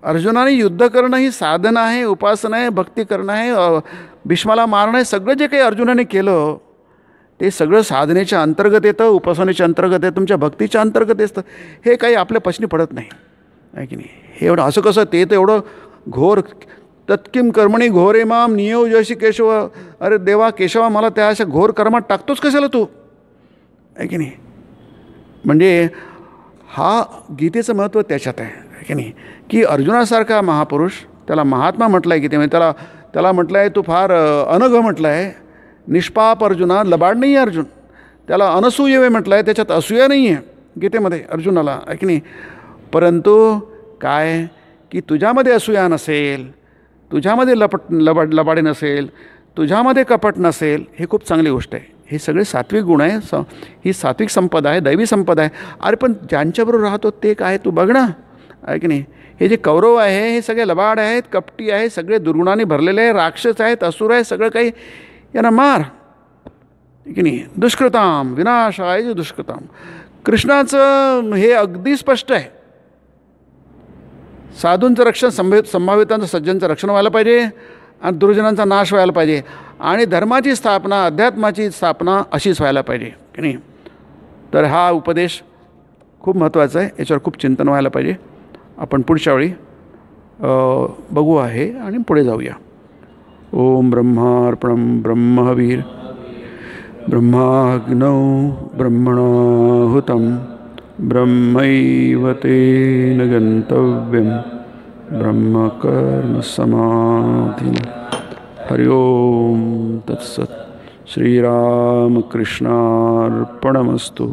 अर्जुनाने युद्ध करणं ही साधना आहे, उपासना आहे, भक्ती करणं आहे, भीष्माला मारणं आहे. सगळं जे काही अर्जुनाने केलं ते सगळं साधनेच्या अंतर्गत येतं, उपासनेच्या अंतर्गत येतं, तुमच्या भक्तीच्या अंतर्गत येतं. हे काही आपल्या पचनी पडत नाही आहे की नाही. हे एवढं असं कसं, ते तर एवढं घोर, तत्किम कर्मणी घोरे माम नियोजशी केशव, अरे देवा केशवा मला त्या अशा घोर कर्मात टाकतोच कशाला तू आहे की नाही. म्हणजे हा गीतेचं महत्त्व त्याच्यात आहे की नाही, की अर्जुनासारखा महापुरुष, त्याला महात्मा म्हटलं आहे गीतेमध्ये, त्याला म्हटलं आहे तू फार अनघ म्हटलं आहे, निष्पाप अर्जुना, लबाड नाही आहे अर्जुन. त्याला अनसूयवे म्हटलं आहे, त्याच्यात असूया नाही आहे गीतेमध्ये अर्जुनाला आहे की नाही. परंतु काय की तुझ्यामध्ये असूया नसेल, तुझ्यामध्ये लबाडे नसेल, तुझ्यामध्ये कपट नसेल, हे खूप चांगली गोष्ट आहे. हे सगळे सात्विक गुण आहे, ही सात्विक संपदा आहे, दैवी संपदा आहे. अरे पण ज्यांच्याबरोबर राहतो ते काय तू बघ ना आहे की नाही. हे जे कौरव आहे हे सगळे लबाड आहेत, कपटी आहे, सगळे दुर्गुणाने भरलेले आहे, राक्षस आहेत, असुर आहे, सगळं काही, यांना मार की नाही. दुष्कृताम विनाशाय दुष्कृताम. कृष्णाचं हे अगदी स्पष्ट आहे. साधूंचं रक्षण, संभावितांचं, सज्जनचं रक्षण व्हायला पाहिजे आणि दुर्जनांचा नाश व्हायला पाहिजे आणि धर्माची स्थापना, अध्यात्माची स्थापना अशीच व्हायला पाहिजे की नाही. तर हा उपदेश खूप महत्त्वाचा आहे, याच्यावर खूप चिंतन व्हायला पाहिजे. आपण पुढच्या वेळी बघू आहे आणि पुढे जाऊया. ओम ब्रह्मार्पणं ब्रह्मवीर ब्रह्माग्नौ ब्रह्मणाहुतं ब्रह्मैव तेन गन्तव्यं ब्रह्मकर्मसमाधिना. हरि ओम तत्सत्. श्रीरामकृष्णार्पणमस्तु.